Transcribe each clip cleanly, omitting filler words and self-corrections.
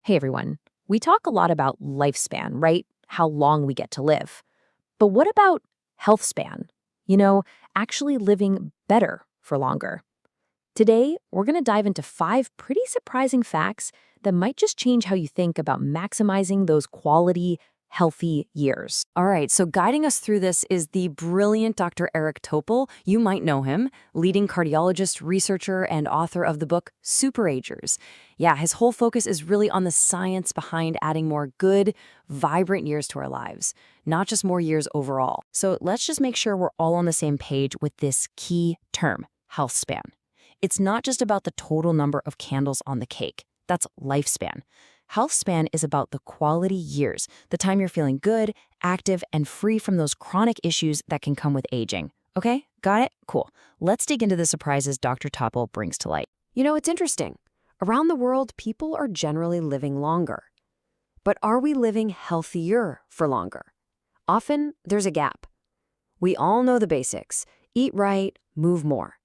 Hey everyone. We talk a lot about lifespan, right? How long we get to live. But what about health span? You know, actually living better for longer. Today, we're going to dive into 5 pretty surprising facts that might just change how you think about maximizing those quality, healthy years. All right, so guiding us through this is the brilliant Dr. Eric Topol. You might know him, leading cardiologist, researcher, and author of the book Superagers. Yeah, his whole focus is really on the science behind adding more good, vibrant years to our lives, not just more years overall. So let's just make sure we're all on the same page with this key term, health span. It's not just about the total number of candles on the cake. That's lifespan. Health span is about the quality years, the time you're feeling good, active, and free from those chronic issues that can come with aging. Okay, got it? Cool. Let's dig into the surprises Dr. Topol brings to light. You know, it's interesting. Around the world, people are generally living longer. But are we living healthier for longer? Often, there's a gap. We all know the basics. Eat right, move more.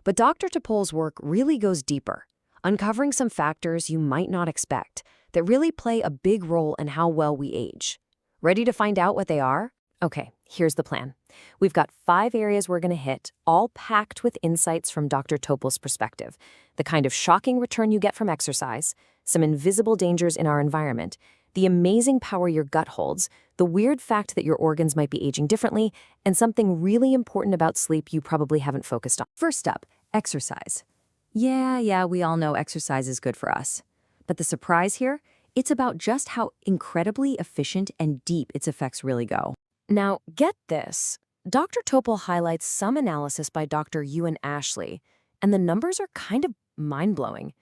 But Dr. Topol's work really goes deeper, uncovering some factors you might not expect that really play a big role in how well we age. Ready to find out what they are? Okay, here's the plan. We've got 5 areas we're going to hit, all packed with insights from Dr. Topol's perspective. The kind of shocking return you get from exercise, some invisible dangers in our environment, the amazing power your gut holds, the weird fact that your organs might be aging differently, and something really important about sleep you probably haven't focused on. First up, exercise. Yeah, we all know exercise is good for us. But the surprise here, it's about just how incredibly efficient and deep its effects really go. Now, get this. Dr. Topol highlights some analysis by Dr. Ewan Ashley, and the numbers are kind of mind-blowing.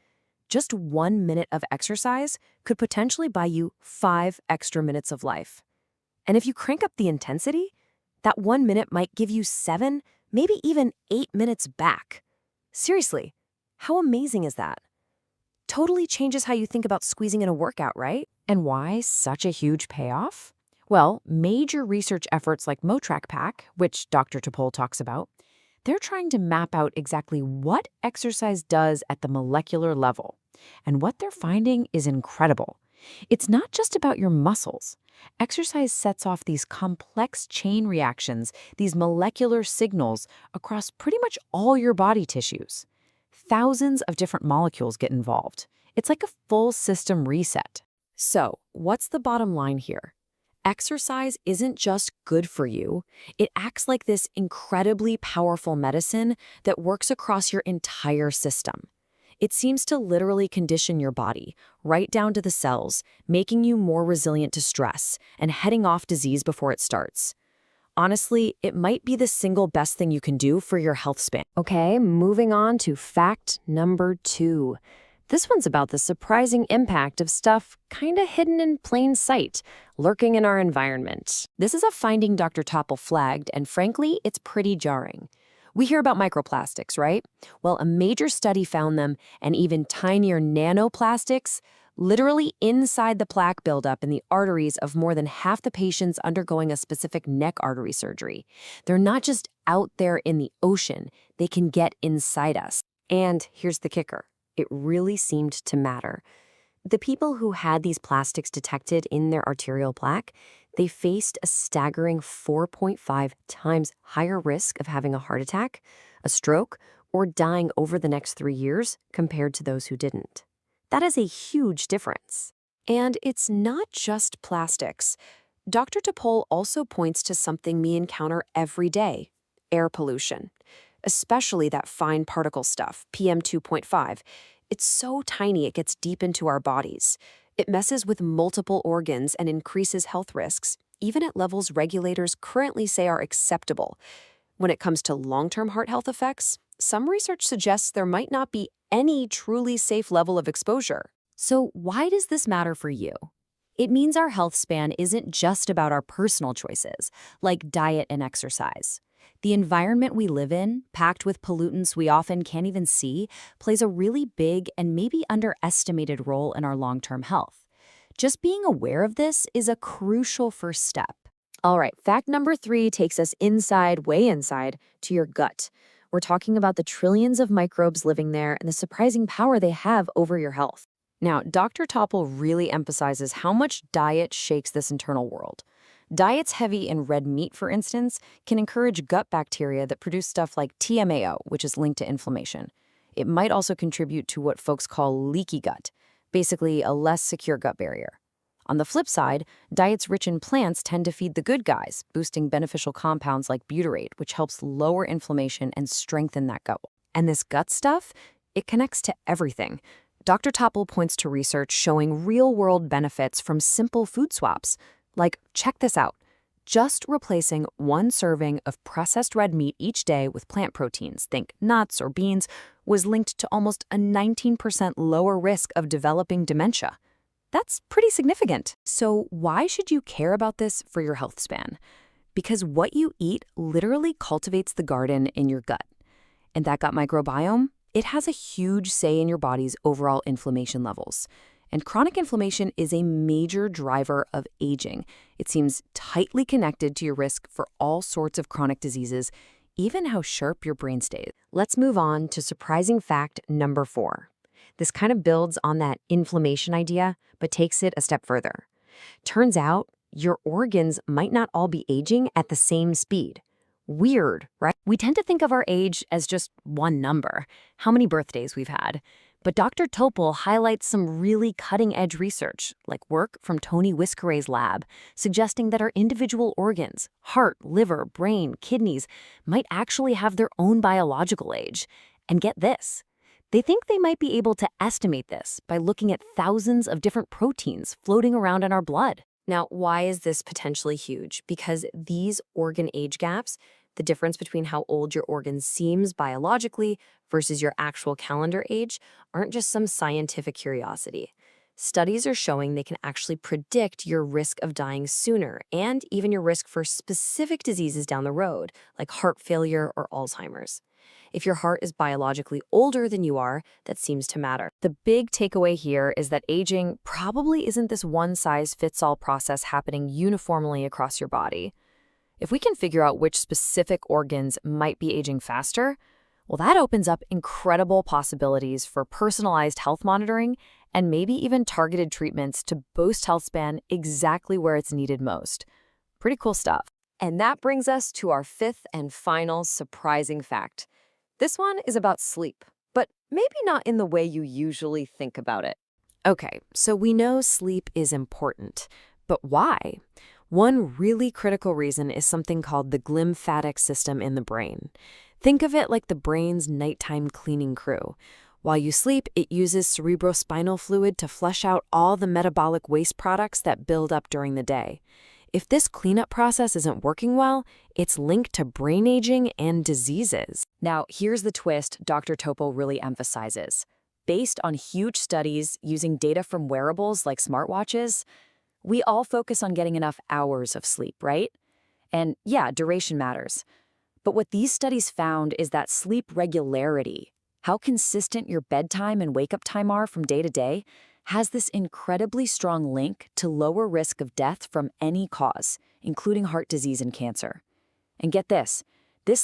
Just 1 minute of exercise could potentially buy you 5 extra minutes of life. And if you crank up the intensity, that 1 minute might give you 7, maybe even 8 minutes back. Seriously, how amazing is that? Totally changes how you think about squeezing in a workout, right? And why such a huge payoff? Well, major research efforts like MoTrack Pack, which Dr. Topol talks about, they're trying to map out exactly what exercise does at the molecular level. And what they're finding is incredible. It's not just about your muscles. Exercise sets off these complex chain reactions, these molecular signals across pretty much all your body tissues. Thousands of different molecules get involved. It's like a full system reset. So, what's the bottom line here? Exercise isn't just good for you. It acts like this incredibly powerful medicine that works across your entire system. It seems to literally condition your body, right down to the cells, making you more resilient to stress and heading off disease before it starts. Honestly, it might be the single best thing you can do for your health span. Okay, moving on to fact number 2. This one's about the surprising impact of stuff kinda hidden in plain sight, lurking in our environment. This is a finding Dr. Topol flagged, and frankly, it's pretty jarring. We hear about microplastics, right? Well, a major study found them, and even tinier nanoplastics, literally inside the plaque buildup in the arteries of more than half the patients undergoing a specific neck artery surgery. They're not just out there in the ocean, they can get inside us. And here's the kicker. It really seemed to matter. The people who had these plastics detected in their arterial plaque, they faced a staggering 4.5 times higher risk of having a heart attack, a stroke, or dying over the next 3 years compared to those who didn't. That is a huge difference. And it's not just plastics. Dr. Topol also points to something we encounter every day, air pollution, especially that fine particle stuff, PM 2.5. It's so tiny it gets deep into our bodies. It messes with multiple organs and increases health risks, even at levels regulators currently say are acceptable. When it comes to long-term heart health effects, some research suggests there might not be any truly safe level of exposure. So why does this matter for you? It means our health span isn't just about our personal choices, like diet and exercise. The environment we live in, packed with pollutants we often can't even see, plays a really big and maybe underestimated role in our long-term health. Just being aware of this is a crucial first step. All right, fact number 3 takes us inside, way inside, to your gut. We're talking about the trillions of microbes living there and the surprising power they have over your health. Now, Dr. Topple really emphasizes how much diet shakes this internal world. Diets heavy in red meat, for instance, can encourage gut bacteria that produce stuff like TMAO, which is linked to inflammation. It might also contribute to what folks call leaky gut, basically a less secure gut barrier. On the flip side, diets rich in plants tend to feed the good guys, boosting beneficial compounds like butyrate, which helps lower inflammation and strengthen that gut. And this gut stuff, it connects to everything. Dr. Topple points to research showing real-world benefits from simple food swaps. Like, check this out. Just replacing one serving of processed red meat each day with plant proteins, think nuts or beans, was linked to almost a 19% lower risk of developing dementia. That's pretty significant. So why should you care about this for your health span? Because what you eat literally cultivates the garden in your gut. And that gut microbiome, it has a huge say in your body's overall inflammation levels. And chronic inflammation is a major driver of aging. It seems tightly connected to your risk for all sorts of chronic diseases, even how sharp your brain stays. Let's move on to surprising fact number 4. This kind of builds on that inflammation idea, but takes it a step further. Turns out, your organs might not all be aging at the same speed. Weird, right? We tend to think of our age as just one number, how many birthdays we've had. But Dr. Topol highlights some really cutting-edge research, like work from Tony Whiskeray's lab, suggesting that our individual organs, heart, liver, brain, kidneys, might actually have their own biological age. And get this, they think they might be able to estimate this by looking at thousands of different proteins floating around in our blood. Now, why is this potentially huge? Because these organ age gaps, the difference between how old your organ seems biologically versus your actual calendar age, aren't just some scientific curiosity. Studies are showing they can actually predict your risk of dying sooner and even your risk for specific diseases down the road, like heart failure or Alzheimer's. If your heart is biologically older than you are, that seems to matter. The big takeaway here is that aging probably isn't this one-size-fits-all process happening uniformly across your body. If we can figure out which specific organs might be aging faster, well, that opens up incredible possibilities for personalized health monitoring and maybe even targeted treatments to boost health span exactly where it's needed most. Pretty cool stuff. And that brings us to our 5th and final surprising fact. This one is about sleep, but maybe not in the way you usually think about it. Okay, so we know sleep is important, but why? One really critical reason is something called the glymphatic system in the brain. Think of it like the brain's nighttime cleaning crew. While you sleep, it uses cerebrospinal fluid to flush out all the metabolic waste products that build up during the day. If this cleanup process isn't working well, it's linked to brain aging and diseases. Now, here's the twist Dr. Topo really emphasizes. Based on huge studies using data from wearables like smartwatches, we all focus on getting enough hours of sleep, right? And yeah, duration matters. But what these studies found is that sleep regularity, how consistent your bedtime and wake-up time are from day to day, has this incredibly strong link to lower risk of death from any cause, including heart disease and cancer. And get this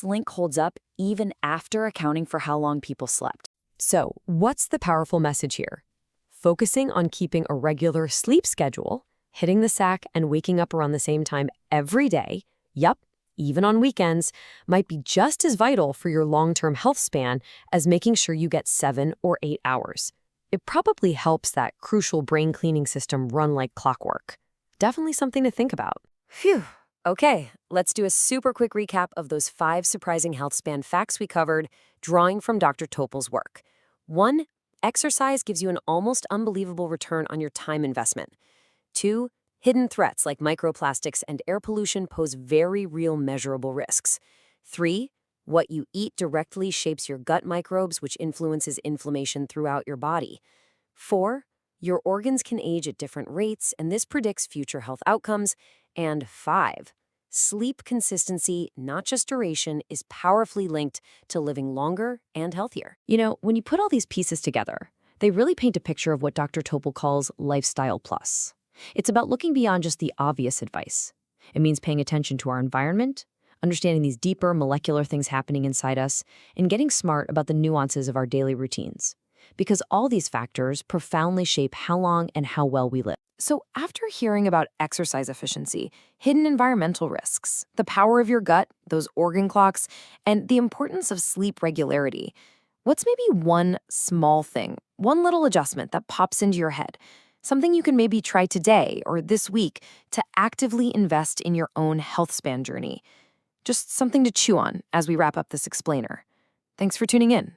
link holds up even after accounting for how long people slept. So, what's the powerful message here? Focusing on keeping a regular sleep schedule, hitting the sack and waking up around the same time every day, yup, even on weekends, might be just as vital for your long-term health span as making sure you get 7 or 8 hours. It probably helps that crucial brain cleaning system run like clockwork. Definitely something to think about. Phew. Okay, let's do a super quick recap of those 5 surprising health span facts we covered, drawing from Dr. Topol's work. 1. Exercise gives you an almost unbelievable return on your time investment. 2. Hidden threats like microplastics and air pollution pose very real measurable risks. 3. What you eat directly shapes your gut microbes, which influences inflammation throughout your body. 4. Your organs can age at different rates, and this predicts future health outcomes. And 5. Sleep consistency, not just duration, is powerfully linked to living longer and healthier. You know, when you put all these pieces together, they really paint a picture of what Dr. Topol calls lifestyle plus. It's about looking beyond just the obvious advice. It means paying attention to our environment, understanding these deeper molecular things happening inside us, and getting smart about the nuances of our daily routines. because all these factors profoundly shape how long and how well we live. So, after hearing about exercise efficiency, hidden environmental risks, the power of your gut, those organ clocks, and the importance of sleep regularity, what's maybe one small thing, one little adjustment that pops into your head? Something you can maybe try today or this week to actively invest in your own health span journey. Just something to chew on as we wrap up this explainer. Thanks for tuning in.